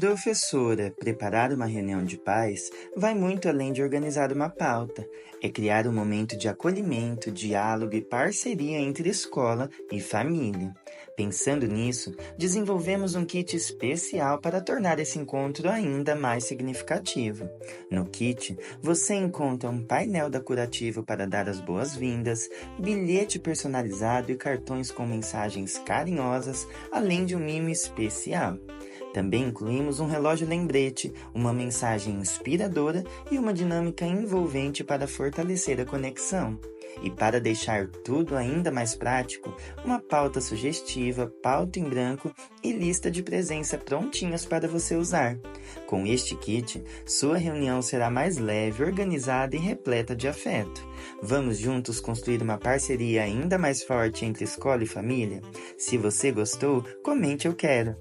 Professora, preparar uma reunião de pais vai muito além de organizar uma pauta. É criar um momento de acolhimento, diálogo e parceria entre escola e família. Pensando nisso, desenvolvemos um kit especial para tornar esse encontro ainda mais significativo. No kit, você encontra um painel decorativo para dar as boas-vindas, bilhete personalizado e cartões com mensagens carinhosas, além de um mimo especial. Também incluímos um relógio lembrete, uma mensagem inspiradora e uma dinâmica envolvente para fortalecer a conexão. E para deixar tudo ainda mais prático, uma pauta sugestiva, pauta em branco e lista de presença prontinhas para você usar. Com este kit, sua reunião será mais leve, organizada e repleta de afeto. Vamos juntos construir uma parceria ainda mais forte entre escola e família? Se você gostou, comente "eu quero".